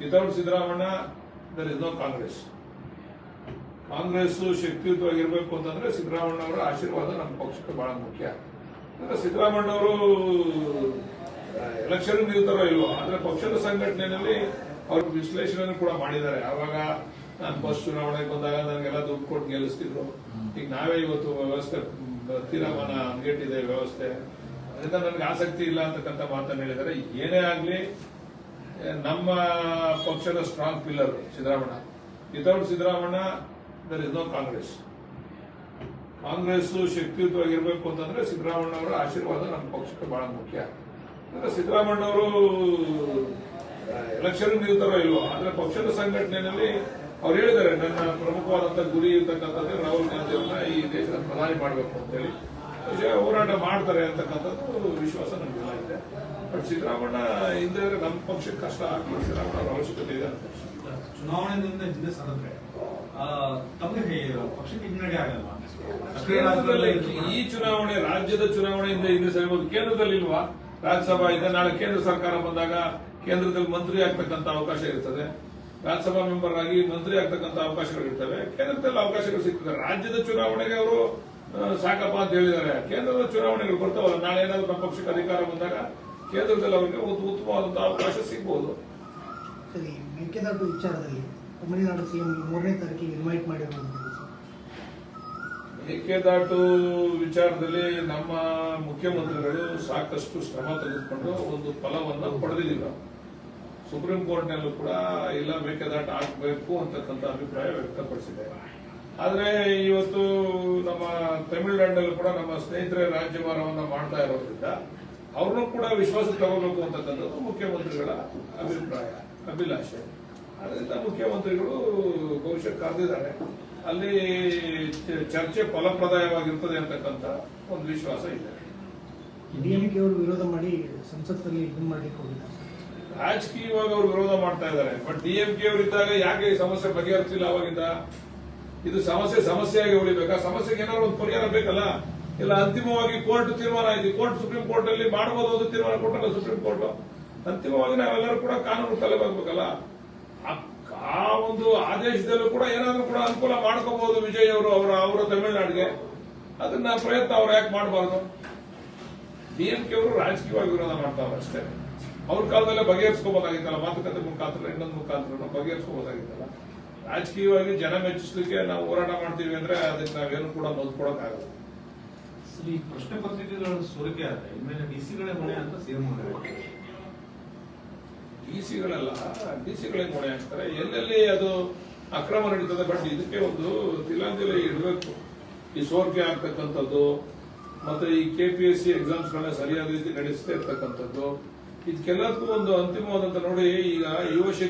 Without Siddaramanna there is no Congress. Congress ಶಕ್ತಿಯುತವಾಗಿರ್ಬೇಕು ಅಂತಂದ್ರೆ ಸಿದ್ದರಾಮಣ್ಣ ಅವರ ಆಶೀರ್ವಾದ ನಮ್ಮ ಪಕ್ಷಕ್ಕೆ ಬಹಳ ಮುಖ್ಯ. ಅಂದ್ರೆ ಸಿದ್ದರಾಮಣ್ಣ ಅವರು ಎಲೆಕ್ಷನ್ ನಿಲ್ತಾರೋ ಇಲ್ವೋ, ಆದ್ರೆ ಪಕ್ಷದ ಸಂಘಟನೆಯಲ್ಲಿ ಅವರು ವಿಶ್ಲೇಷಣೆ ಕೂಡ ಮಾಡಿದ್ದಾರೆ. ಆವಾಗ ನಾನು ಫಸ್ಟ್ ಚುನಾವಣೆಗೆ ಬಂದಾಗ ನನಗೆಲ್ಲ ದುಡ್ಡು ಕೊಟ್ಟು ಗೆಲ್ಲಿಸ್ತಿದ್ರು. ಈಗ ನಾವೇ ಇವತ್ತು ವ್ಯವಸ್ಥೆ ತೀರ್ಮಾನ ಅಂಗೇಟಿದೆ ವ್ಯವಸ್ಥೆ, ಅದರಿಂದ ನನಗೆ ಆಸಕ್ತಿ ಇಲ್ಲ ಅಂತಕ್ಕಂಥ ಮಾತನ್ನು ಹೇಳಿದ್ದಾರೆ. ಏನೇ ಆಗ್ಲಿ ನಮ್ಮ ಪಕ್ಷದ strong pillar Siddaramanna. Without Siddaramanna there is no Congress. Congress ಶಕ್ತಿಯುತವಾಗಿರ್ಬೇಕು ಅಂತಂದ್ರೆ ಸಿದ್ದರಾಮಣ್ಣ ಅವರ ಆಶೀರ್ವಾದ ನಮ್ಮ ಪಕ್ಷಕ್ಕೆ ಬಹಳ ಮುಖ್ಯ. ಅಂದ್ರೆ ಸಿದ್ದರಾಮಣ್ಣ ಅವರು ಎಲೆಕ್ಷನ್ ನಿಲ್ತಾರೋ ಇಲ್ವೋ, ಆದ್ರೆ ಪಕ್ಷದ ಸಂಘಟನೆಯಲ್ಲಿ ಅವ್ರು ಹೇಳಿದ್ದಾರೆ ನನ್ನ ಪ್ರಮುಖವಾದಂತಹ ಗುರಿ ಇರ್ತಕ್ಕಂಥದ್ದು ರಾಹುಲ್ ಗಾಂಧಿ ಅವರನ್ನ ಈ ದೇಶದ ಪ್ರಧಾನಿ ಮಾಡಬೇಕು ಅಂತೇಳಿ ಹೋರಾಟ ಮಾಡ್ತಾರೆ ಅಂತಕ್ಕಂಥದ್ದು ವಿಶ್ವಾಸ ನಮಗೆಲ್ಲ ಇದೆ. ಬಟ್ ಸಿದ್ದರಾಮಣ್ಣ ಹಿಂದೆ ನಮ್ಮ ಪಕ್ಷಕ್ಕೆ ಕಷ್ಟ ಆಗ್ಲಿ, ಸಿದ್ದರಾಮಣ್ಣ ಅವರ ಅವಶ್ಯಕತೆ ಇದೆ ಅಂತ. ಚುನಾವಣೆಯಿಂದ ಹಿಂದೆ ಸರಿದ್ರೆ ತಮಗೆ ಪಕ್ಷಕ್ಕೆ ಹಿನ್ನಡೆ ಆಗಲ್ವಾ? ಈ ಚುನಾವಣೆ ರಾಜ್ಯದ ಚುನಾವಣೆಯಿಂದ ಹಿಂದೆ ಸರಿಬಹುದು, ಕೇಂದ್ರದಲ್ಲಿ ಇಲ್ವಾ? ರಾಜ್ಯಸಭಾ ಇದೆ, ನಾಳೆ ಕೇಂದ್ರ ಸರ್ಕಾರ ಬಂದಾಗ ಕೇಂದ್ರದಲ್ಲಿ ಮಂತ್ರಿ ಆಗ್ತಕ್ಕಂಥ ಅವಕಾಶ ಇರ್ತದೆ, ರಾಜ್ಯಸಭಾ ಮೆಂಬರ್ ಆಗಿ ಮಂತ್ರಿ ಆಗ್ತಕ್ಕಂಥ ಅವಕಾಶಗಳಿರ್ತವೆ, ಕೇಂದ್ರದಲ್ಲಿ ಅವಕಾಶಗಳು ಸಿಗ್ತದೆ. ರಾಜ್ಯದ ಚುನಾವಣೆಗೆ ಅವರು ಸಾಕಪ್ಪ ಅಂತ ಹೇಳಿದ್ದಾರೆ. ಕೇಂದ್ರದ ಚುನಾವಣೆಗಳು ಬರ್ತಾವಲ್ಲ, ನಾಳೆ ಏನಾದ್ರು ನಮ್ಮ ಪಕ್ಷಕ್ಕೆ ಅಧಿಕಾರ ಬಂದಾಗ ಕೇಂದ್ರದಲ್ಲಿ ಅವರಿಗೆ ಉತ್ತಮವಾದಂತಹ ಅವಕಾಶ ಸಿಗಬಹುದು. ಸರಿ, ಮೇಕೆದಾಟು ವಿಚಾರದಲ್ಲಿ ತಮಿಳುನಾಡು ಸಿಎಂ 3ನೇ ತಾರೀಕಿಗೆ ಇನ್ವೈಟ್ ಮಾಡಿರುವುದು, ಮೇಕೆದಾಟು ವಿಚಾರದಲ್ಲಿ ನಮ್ಮ ಮುಖ್ಯಮಂತ್ರಿಗಳು ಸಾಕಷ್ಟು ಶ್ರಮ ತೆಗೆದುಕೊಂಡು ಒಂದು ಫಲವನ್ನು ಪಡೆದಿಲ್ಲ. ಸುಪ್ರೀಂ ಕೋರ್ಟ್ನಲ್ಲೂ ಕೂಡ ಇಲ್ಲ ಮೇಕೆದಾಟು ಹಾಕಬೇಕು ಅಂತಕ್ಕಂಥ ಅಭಿಪ್ರಾಯ ವ್ಯಕ್ತಪಡಿಸಿದೆ. ಆದ್ರೆ ಇವತ್ತು ನಮ್ಮ ತಮಿಳುನಾಡಿನಲ್ಲೂ ಕೂಡ ನಮ್ಮ ಸ್ನೇಹಿತರೆ ರಾಜ್ಯಭಾರವನ್ನ ಮಾಡ್ತಾ ಇರೋದ್ರಿಂದ ಅವ್ರನ್ನೂ ಕೂಡ ವಿಶ್ವಾಸ ತಗೋಬೇಕು ಅಂತಕ್ಕಂಥದ್ದು ಮುಖ್ಯಮಂತ್ರಿಗಳ ಅಭಿಪ್ರಾಯ, ಅಭಿಲಾಷೆ. ಅದರಿಂದ ಮುಖ್ಯಮಂತ್ರಿಗಳು ಬಹುಶಃ ಕರೆದಿದ್ದಾರೆ. ಅಲ್ಲಿ ಚರ್ಚೆ ಫಲಪ್ರದಾಯವಾಗಿರ್ತದೆ ಅಂತಕ್ಕಂಥ ಒಂದು ವಿಶ್ವಾಸ ಇದೆ. ಡಿಎಂಕೆ ಅವರು ವಿರೋಧ ಮಾಡಿ ಸಂಸತ್ತಲ್ಲಿ ಇದನ್ನು ಮಾಡಲಿಕ್ಕೆ ಹೋಗಿದ್ದಾರೆ. ರಾಜಕೀಯವಾಗಿ ಅವರು ವಿರೋಧ ಮಾಡ್ತಾ ಇದ್ದಾರೆ. ಬಟ್ ಡಿಎಂಕೆ ಅವರಿದ್ದಾಗ ಯಾಕೆ ಈ ಸಮಸ್ಯೆ ಬಗೆಹರಿಸಿಲ್ಲ? ಅವಾಗಿಂದ ಇದು ಸಮಸ್ಯೆಯಾಗಿ ಉಳಿಬೇಕಾ? ಸಮಸ್ಯೆಗೆ ಏನಾದ್ರು ಒಂದು ಪರಿಹಾರ ಬೇಕಲ್ಲ. ಇಲ್ಲ ಅಂತಿಮವಾಗಿ ಕೋರ್ಟ್ ತೀರ್ಮಾನ ಆಯ್ತು, ಕೋರ್ಟ್ ಸುಪ್ರೀಂ ಕೋರ್ಟ್ ಅಲ್ಲಿ ಮಾಡಬಹುದು ಒಂದು ತೀರ್ಮಾನ ಕೊಟ್ಟಲ್ಲ ಸುಪ್ರೀಂ ಕೋರ್ಟ್. ಅಂತಿಮವಾಗಿ ನಾವೆಲ್ಲರೂ ಕೂಡ ಕಾನೂನು ತಲೆಬಾಗಬೇಕಲ್ಲ. ಆ ಒಂದು ಆದೇಶದಲ್ಲೂ ಕೂಡ ಏನಾದ್ರೂ ಕೂಡ ಅನುಕೂಲ ಮಾಡ್ಕೋಬಹುದು ವಿಜಯ್ ಅವರು ಅವರ ತಮಿಳುನಾಡಿಗೆ. ಅದನ್ನ ಪ್ರಯತ್ನ ಅವ್ರು ಯಾಕೆ ಮಾಡಬಾರ್ದು? ಡಿಎಂಕೆ ಅವರು ರಾಜಕೀಯವಾಗಿ ವಿರೋಧ ಮಾಡ್ತಾವ್ರೆ ಅಷ್ಟೇ. ಅವ್ರ ಕಾಲದಲ್ಲೇ ಬಗೆಹರಿಸ್ಕೋಬಹುದಾಗಿತ್ತಲ್ಲ, ಮಾತುಕತೆ ಮುಖಾಂತರ ಇನ್ನೊಂದು ಮುಖಾಂತರ ಬಗೆಹರಿಸ್ಕೋಬಹುದಾಗಿತ್ತಲ್ಲ. ರಾಜಕೀಯವಾಗಿ ಜನ ಮೆಚ್ಚಿಸ್ಲಿಕ್ಕೆ ನಾವು ಹೋರಾಟ ಮಾಡ್ತೀವಿ ಅಂದ್ರೆ ಅದಕ್ಕೆ ನಾವೇನು ಕೂಡ ನೋಡ್ಕೊಳಕ್ಕಾಗಲ್ಲ. ಈ ಪ್ರಶ್ನೆ ಪತ್ರಿಕೆಗಳ ಸೋರಿಕೆ ಆದ್ರೆ ಇನ್ಮೇಲೆ ಡಿಸಿಗಳೇ ಹೊಣೆ ಅಂತ ಸಿಎಂ ಡಿಸಿಗಳೇ ಹೊಣೆ ಹಾಕ್ತಾರೆ. ಎಲ್ಲೆಲ್ಲಿ ಅದು ಅಕ್ರಮ ನಡೀತದೆ. ಬಟ್ ಇದಕ್ಕೆ ಒಂದು ತಿಲಾಂಜಲಿ ಇಡಬೇಕು. ಈ ಸೋರಿಕೆ ಆಗ್ತಕ್ಕಂಥದ್ದು ಮತ್ತೆ ಈ KPSC ಎಕ್ಸಾಮ್ಸ್ ಗಳನ್ನ ಸರಿಯಾದ ರೀತಿ ನಡೆಸ್ತಾ ಇರ್ತಕ್ಕಂಥದ್ದು, ಇದಕ್ಕೆಲ್ಲದಕ್ಕೂ ಒಂದು ಅಂತಿಮವಾದಂತ ನೋಡಿ. ಈಗ ಯುವ